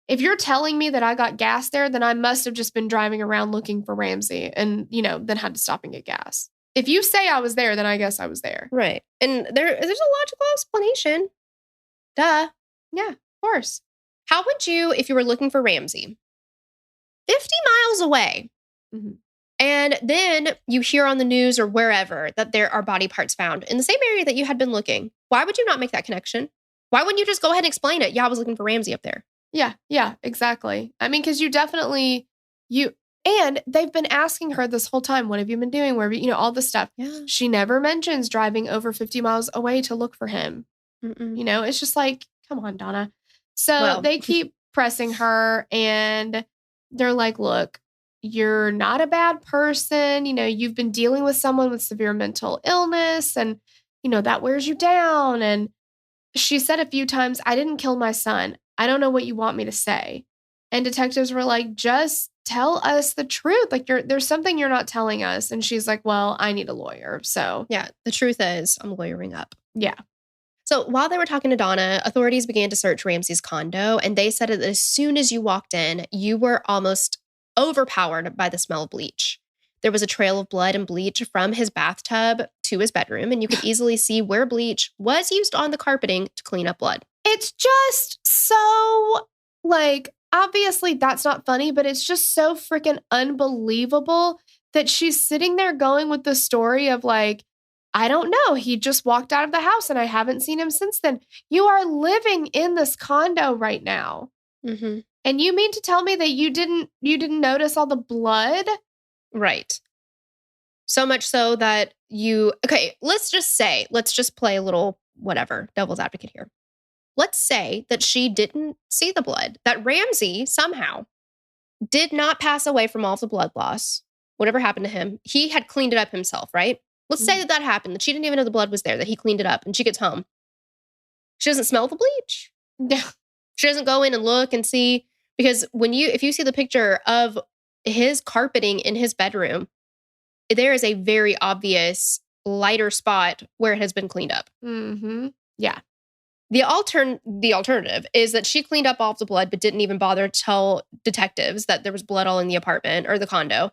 If you're telling me that I got gas there, then I must have just been driving around looking for Ramsay and, then had to stop and get gas. If you say I was there, then I guess I was there. Right. And there's a logical explanation. Duh. Yeah, of course. How would you, if you were looking for Ramsay, 50 miles away, and then you hear on the news or wherever that there are body parts found in the same area that you had been looking, why would you not make that connection? Why wouldn't you just go ahead and explain it? Yeah, I was looking for Ramsay up there. Yeah, exactly. I mean, because and they've been asking her this whole time, what have you been doing? Where, all this stuff. Yeah. She never mentions driving over 50 miles away to look for him. It's just like, come on, Donna. So they keep pressing her and they're like, look, you're not a bad person. You've been dealing with someone with severe mental illness and, that wears you down. And she said a few times, I didn't kill my son. I don't know what you want me to say. And detectives were like, just tell us the truth. Like, there's something you're not telling us. And she's like, well, I need a lawyer. So yeah, the truth is I'm lawyering up. Yeah. So while they were talking to Donna, authorities began to search Ramsay's condo. And they said that as soon as you walked in, you were almost overpowered by the smell of bleach. There was a trail of blood and bleach from his bathtub to his bedroom. And you could easily see where bleach was used on the carpeting to clean up blood. It's just so, obviously that's not funny, but it's just so freaking unbelievable that she's sitting there going with the story of I don't know, he just walked out of the house and I haven't seen him since then. You are living in this condo right now. Mm-hmm. And you mean to tell me that you didn't notice all the blood? Right. So much so that let's just play a little whatever, devil's advocate here. Let's say that she didn't see the blood, that Ramsay somehow did not pass away from all of the blood loss. Whatever happened to him, he had cleaned it up himself, right? Let's say that happened, that she didn't even know the blood was there, that he cleaned it up, and she gets home. She doesn't smell the bleach. Yeah. She doesn't go in and look and see, because if you see the picture of his carpeting in his bedroom, there is a very obvious lighter spot where it has been cleaned up. Mm-hmm. Yeah. The alternative is that she cleaned up all of the blood, but didn't even bother to tell detectives that there was blood all in the apartment or the condo.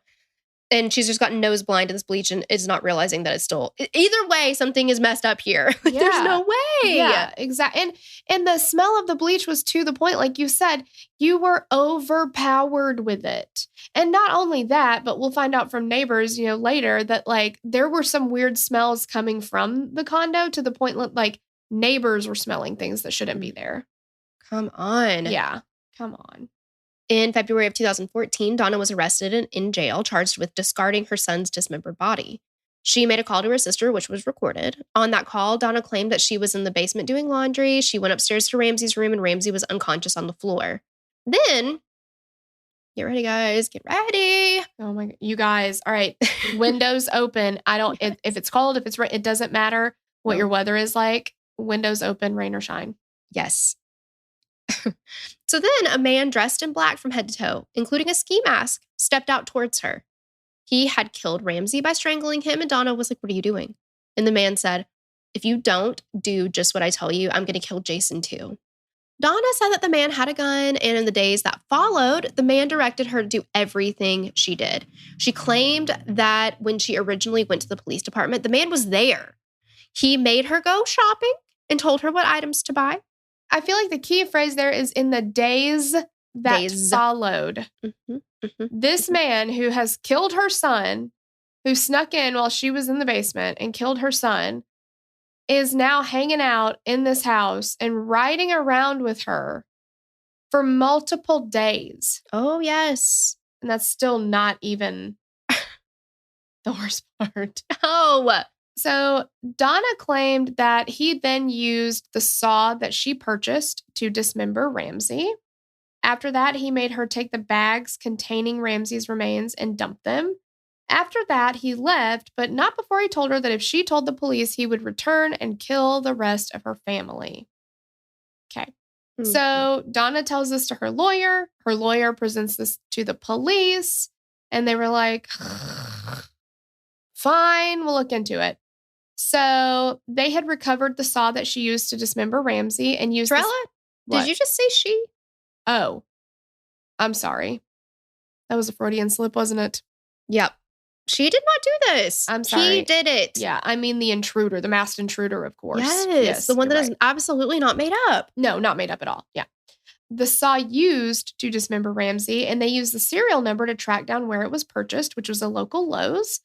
And she's just gotten nose blind to this bleach and is not realizing that it's still... Either way, something is messed up here. Like, there's no way. Yeah, exactly. And the smell of the bleach was to the point, like you said, you were overpowered with it. And not only that, but we'll find out from neighbors, later that, like, there were some weird smells coming from the condo to the point, like, neighbors were smelling things that shouldn't be there. Come on. Yeah, come on. In February of 2014, Donna was arrested and in jail, charged with discarding her son's dismembered body. She made a call to her sister, which was recorded. On that call, Donna claimed that she was in the basement doing laundry. She went upstairs to Ramsay's room, and Ramsay was unconscious on the floor. Then, get ready, guys. Get ready. Oh my God. You guys. All right. Windows open. If it's cold, if it's rain, it doesn't matter what your weather is like. Windows open, rain or shine. Yes. So then a man dressed in black from head to toe, including a ski mask, stepped out towards her. He had killed Ramsay by strangling him, and Donna was like, "What are you doing?" And the man said, "If you don't do just what I tell you, I'm going to kill Jason too." Donna said that the man had a gun, and in the days that followed, the man directed her to do everything she did. She claimed that when she originally went to the police department, the man was there. He made her go shopping and told her what items to buy. I feel like the key phrase there is in the days that followed. This man who has killed her son, who snuck in while she was in the basement and killed her son, is now hanging out in this house and riding around with her for multiple days. Oh, yes. And that's still not even the worst part. Oh, so Donna claimed that he then used the saw that she purchased to dismember Ramsay. After that, he made her take the bags containing Ramsay's remains and dump them. After that, he left, but not before he told her that if she told the police, he would return and kill the rest of her family. Okay. So Donna tells this to her lawyer. Her lawyer presents this to the police, and they were like, fine, we'll look into it. So they had recovered the saw that she used to dismember Ramsay and used Trella? Did you just say she? Oh, I'm sorry. That was a Freudian slip, wasn't it? Yep. She did not do this. I'm sorry. He did it. Yeah, I mean the intruder, the masked intruder, of course. Yes, the one that is absolutely not made up. No, not made up at all. Yeah. The saw used to dismember Ramsay, and they used the serial number to track down where it was purchased, which was a local Lowe's.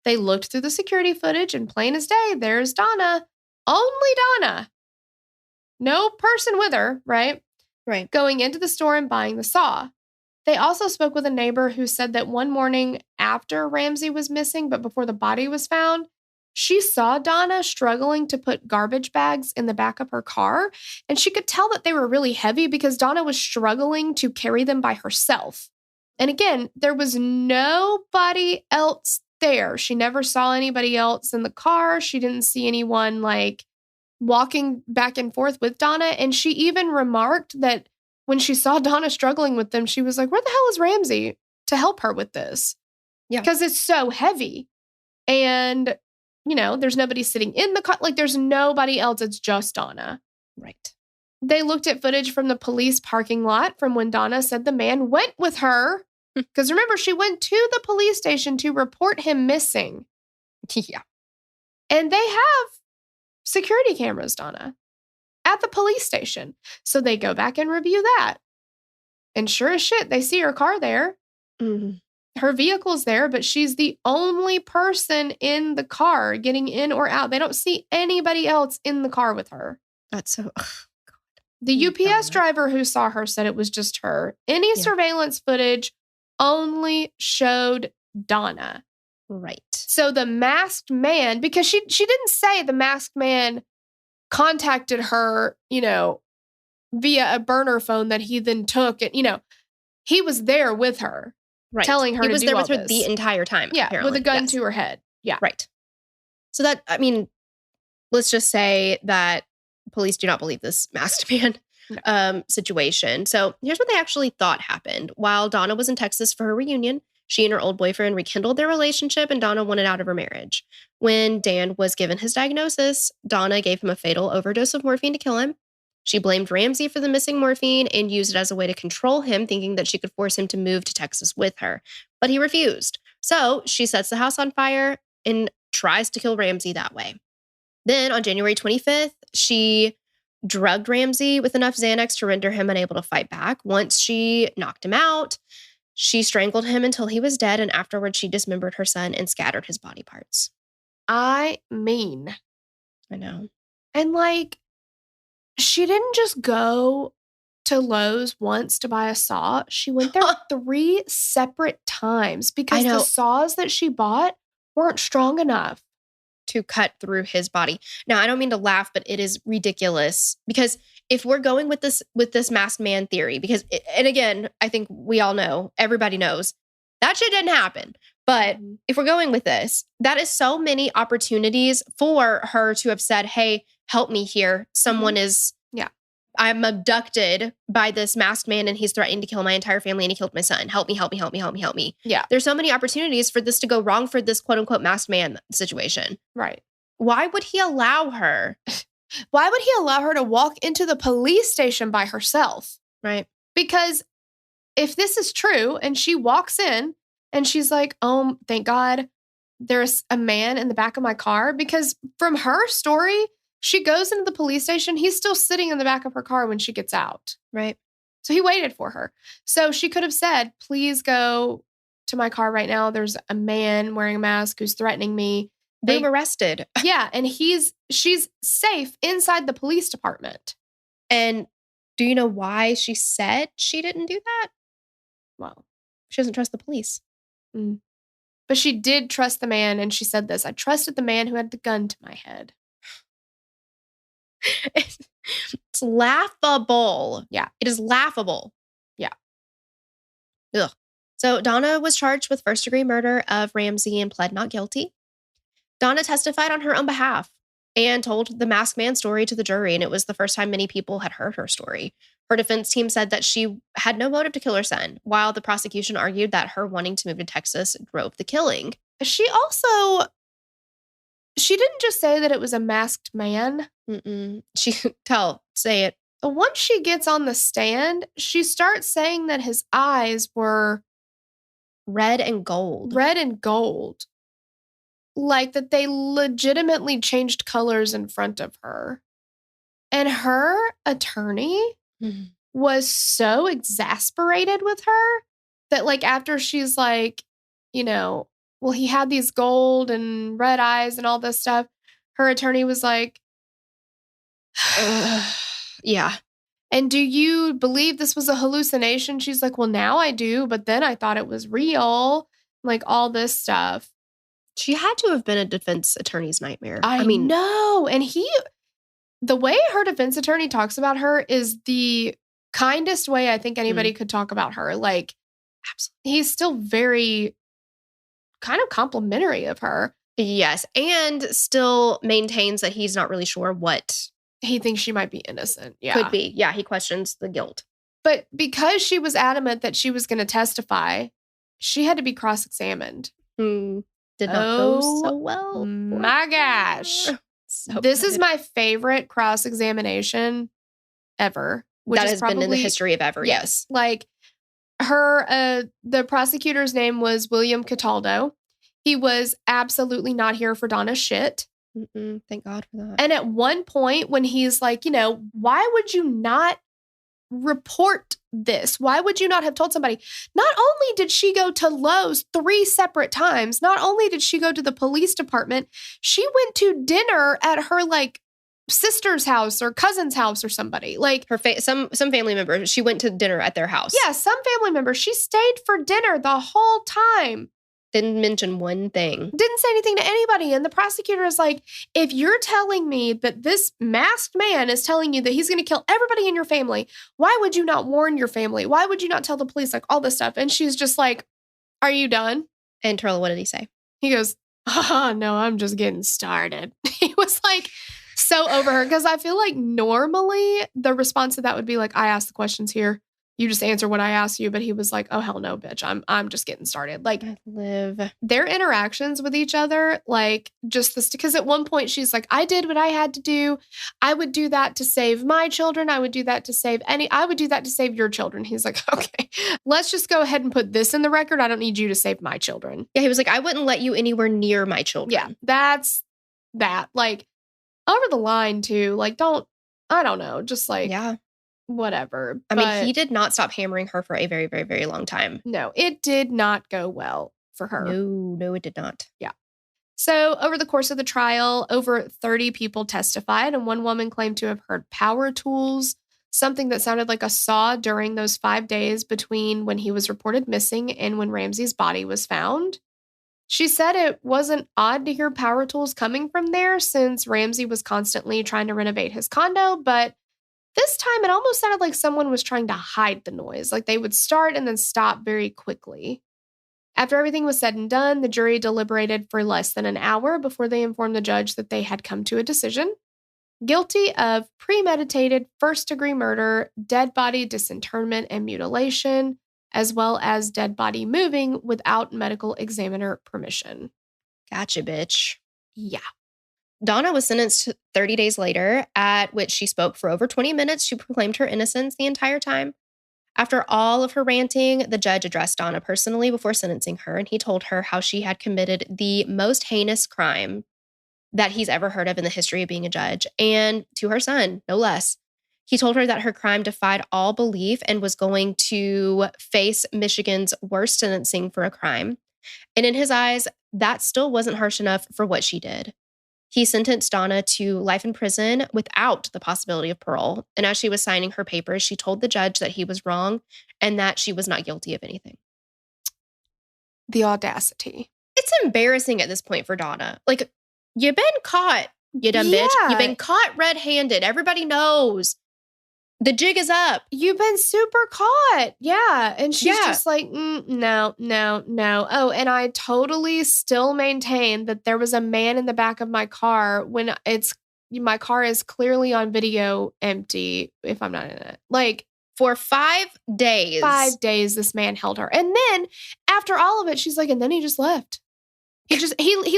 They looked through the security footage, and plain as day, there's Donna. Only Donna. No person with her, right? Right. Going into the store and buying the saw. They also spoke with a neighbor who said that one morning after Ramsay was missing, but before the body was found, she saw Donna struggling to put garbage bags in the back of her car, and she could tell that they were really heavy because Donna was struggling to carry them by herself. And again, there was nobody else there. She never saw anybody else in the car. She didn't see anyone like walking back and forth with Donna. And she even remarked that when she saw Donna struggling with them, she was like, where the hell is Ramsay to help her with this? Yeah. Because it's so heavy. And, there's nobody sitting in the car. Like, there's nobody else. It's just Donna. Right. They looked at footage from the police parking lot from when Donna said the man went with her. Because remember, she went to the police station to report him missing. Yeah. And they have security cameras, Donna, at the police station. So they go back and review that. And sure as shit, they see her car there. Mm-hmm. Her vehicle's there, but she's the only person in the car getting in or out. They don't see anybody else in the car with her. That's so... The UPS driver who saw her said it was just her. Any surveillance footage only showed Donna. Right. So the masked man, because she didn't say the masked man contacted her, via a burner phone that he then took. And, he was there with her, telling her to do all this. He was there with her the entire time, apparently. With a gun to her head. Yeah. Right. So that, let's just say that police do not believe this masked man situation. So here's what they actually thought happened. While Donna was in Texas for her reunion, she and her old boyfriend rekindled their relationship, and Donna wanted out of her marriage. When Dan was given his diagnosis, Donna gave him a fatal overdose of morphine to kill him. She blamed Ramsay for the missing morphine and used it as a way to control him, thinking that she could force him to move to Texas with her. But he refused. So she sets the house on fire and tries to kill Ramsay that way. Then on January 25th, she drugged Ramsay with enough Xanax to render him unable to fight back. Once she knocked him out, she strangled him until he was dead, and afterwards she dismembered her son and scattered his body parts. I mean. I know. And like, she didn't just go to Lowe's once to buy a saw. She went there 3 separate times because the saws that she bought weren't strong enough to cut through his body. Now, I don't mean to laugh, but it is ridiculous because if we're going with this masked man theory, and again, I think we all know, everybody knows that shit didn't happen. But if we're going with this, that is so many opportunities for her to have said, hey, help me here. Someone is, I'm abducted by this masked man and he's threatening to kill my entire family and he killed my son. Help me, help me, help me, help me, help me. Yeah. There's so many opportunities for this to go wrong for this quote unquote masked man situation. Right. Why would he allow her? Why would he allow her to walk into the police station by herself? Right. Because if this is true and she walks in and she's like, oh, thank God there's a man in the back of my car. Because from her story, she goes into the police station. He's still sitting in the back of her car when she gets out. Right. So he waited for her. So she could have said, please go to my car right now. There's a man wearing a mask who's threatening me. They've arrested. Yeah. And she's safe inside the police department. And do you know why she said she didn't do that? Well, she doesn't trust the police. But she did trust the man. And she said this, I trusted the man who had the gun to my head. It's laughable. Yeah. It is laughable. Yeah. Ugh. So Donna was charged with first-degree murder of Ramsay and pled not guilty. Donna testified on her own behalf and told the masked man story to the jury, and it was the first time many people had heard her story. Her defense team said that she had no motive to kill her son, while the prosecution argued that her wanting to move to Texas drove the killing. She didn't just say that it was a masked man. Say it. Once she gets on the stand, she starts saying that his eyes were red and gold. Red and gold. Like that they legitimately changed colors in front of her. And her attorney was so exasperated with her that like after she's like, well, he had these gold and red eyes and all this stuff. Her attorney was like, yeah. And do you believe this was a hallucination? She's like, well, now I do, but then I thought it was real. Like all this stuff. She had to have been a defense attorney's nightmare. I mean, no. And the way her defense attorney talks about her is the kindest way I think anybody could talk about her. Like, absolutely. He's still very kind of complimentary of her. Yes. And still maintains that he's not really sure what. He thinks she might be innocent. Yeah. Could be. Yeah. He questions the guilt. But because she was adamant that she was going to testify, she had to be cross-examined. Did not go so well. My gosh. This is my favorite cross-examination ever. Which that has been in the history of ever. Yes. Like the prosecutor's name was William Cataldo. He was absolutely not here for Donna's shit. Thank God for that. And at one point when he's like, why would you not report this? Why would you not have told somebody? Not only did she go to Lowe's 3 separate times, not only did she go to the police department, she went to dinner at her like sister's house or cousin's house or somebody. Like her some family member. She went to dinner at their house. Yeah, some family member. She stayed for dinner the whole time. Didn't mention one thing. Didn't say anything to anybody. And the prosecutor is like, if you're telling me that this masked man is telling you that he's going to kill everybody in your family, why would you not warn your family? Why would you not tell the police? Like all this stuff. And she's just like, are you done? And Turla, what did he say? He goes, no, I'm just getting started. He was like so over her. Because I feel like normally the response to that would be like, I asked the questions here. you just answer what I ask you. But he was like, oh, hell no, bitch. I'm just getting started. Like, I live. Their interactions with each other, like, just this, because at one point she's like, I did what I had to do. I would do that to save my children. I would do that to save I would do that to save your children. He's like, okay, let's just go ahead and put this in the record. I don't need you to save my children. Yeah, he was like, I wouldn't let you anywhere near my children. Yeah, that's that. Like, over the line, too. Like, I don't know. Just like, yeah. Whatever. I mean, he did not stop hammering her for a very, very, very long time. No, it did not go well for her. No, it did not. Yeah. So over the course of the trial, over 30 people testified, and one woman claimed to have heard power tools, something that sounded like a saw during those 5 days between when he was reported missing and when Ramsay's body was found. She said it wasn't odd to hear power tools coming from there since Ramsay was constantly trying to renovate his condo, but this time, it almost sounded like someone was trying to hide the noise, like they would start and then stop very quickly. After everything was said and done, the jury deliberated for less than an hour before they informed the judge that they had come to a decision. Guilty of premeditated first-degree murder, dead body disinterment and mutilation, as well as dead body moving without medical examiner permission. Gotcha, bitch. Yeah. Donna was sentenced 30 days later, at which she spoke for over 20 minutes. She proclaimed her innocence the entire time. After all of her ranting, the judge addressed Donna personally before sentencing her, and he told her how she had committed the most heinous crime that he's ever heard of in the history of being a judge, and to her son, no less. He told her that her crime defied all belief and was going to face Michigan's worst sentencing for a crime. And in his eyes, that still wasn't harsh enough for what she did. He sentenced Donna to life in prison without the possibility of parole. And as she was signing her papers, she told the judge that he was wrong and that she was not guilty of anything. The audacity. It's embarrassing at this point for Donna. Like, you've been caught, you dumb bitch. You've been caught red-handed. Everybody knows. The jig is up. You've been super caught. Yeah. And she's just like, no. Oh, and I totally still maintain that there was a man in the back of my car when my car is clearly on video empty if I'm not in it. Like, for 5 days. 5 days this man held her. And then after all of it, she's like, and then he just left. He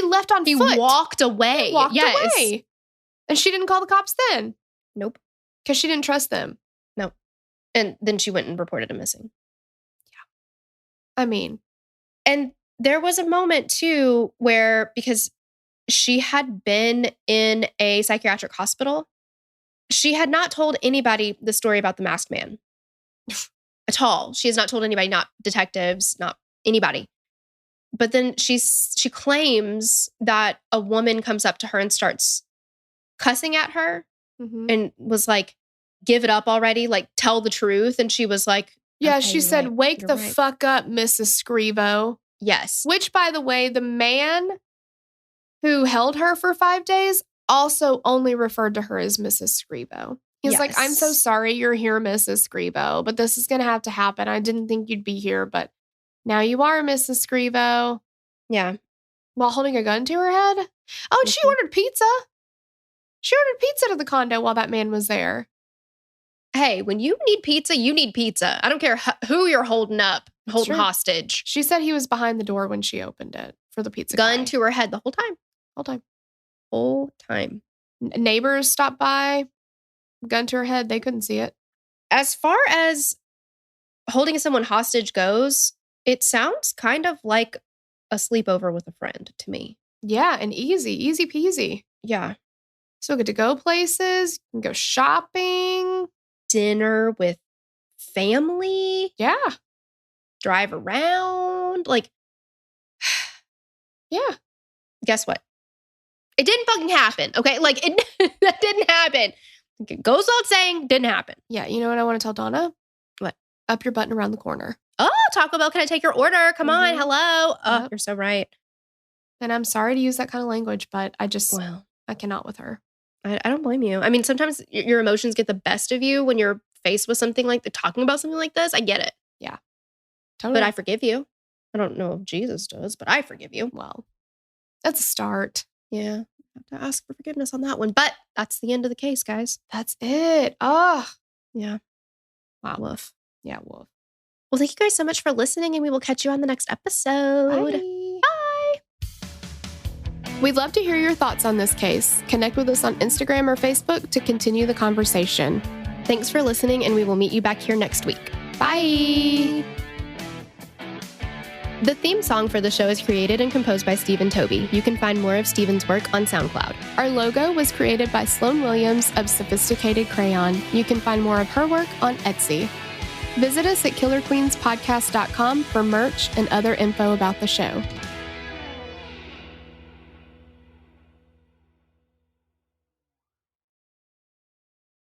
left on foot. He walked away. He walked away. And she didn't call the cops then. Nope. Because she didn't trust them. No. And then she went and reported him missing. Yeah. I mean. And there was a moment, too, where because she had been in a psychiatric hospital, she had not told anybody the story about the masked man. At all. She has not told anybody, not detectives, not anybody. But then she claims that a woman comes up to her and starts cussing at her. Mm-hmm. And was like, give it up already, like, tell the truth. And she was like, yeah, okay, she said, wake the fuck up, Mrs. Scrivo. Yes. Which, by the way, the man who held her for 5 days also only referred to her as Mrs. Scrivo. He's like, I'm so sorry you're here, Mrs. Scrivo, but this is going to have to happen. I didn't think you'd be here, but now you are, Mrs. Scrivo. Yeah. While holding a gun to her head. Oh, and she ordered pizza. She ordered pizza to the condo while that man was there. Hey, when you need pizza, you need pizza. I don't care who you're holding hostage. She said he was behind the door when she opened it for the pizza gun guy. To her head the whole time. Whole time. Neighbors stopped by, gun to her head. They couldn't see it. As far as holding someone hostage goes, it sounds kind of like a sleepover with a friend to me. Yeah, and easy peasy. Yeah. So get to go places, you can go shopping. Dinner with family. Yeah. Drive around. Like, yeah. Guess what? It didn't fucking happen, okay? Like, that didn't happen. It goes without saying, didn't happen. Yeah, you know what I want to tell Donna? What? Up your butt and around the corner. Oh, Taco Bell, can I take your order? Come on, hello. Oh, yep. You're so right. And I'm sorry to use that kind of language, but I cannot with her. I don't blame you. I mean, sometimes your emotions get the best of you when you're faced with something like talking about something like this. I get it. Yeah. Totally. But I forgive you. I don't know if Jesus does, but I forgive you. Well, that's a start. Yeah. I have to ask for forgiveness on that one. But that's the end of the case, guys. That's it. Oh. Yeah. Wow. Woof. Yeah, wolf. Well, thank you guys so much for listening, and we will catch you on the next episode. Bye. Bye. We'd love to hear your thoughts on this case. Connect with us on Instagram or Facebook to continue the conversation. Thanks for listening, and we will meet you back here next week. Bye. The theme song for the show is created and composed by Stephen Toby. You can find more of Stephen's work on SoundCloud. Our logo was created by Sloan Williams of Sophisticated Crayon. You can find more of her work on Etsy. Visit us at killerqueenspodcast.com for merch and other info about the show.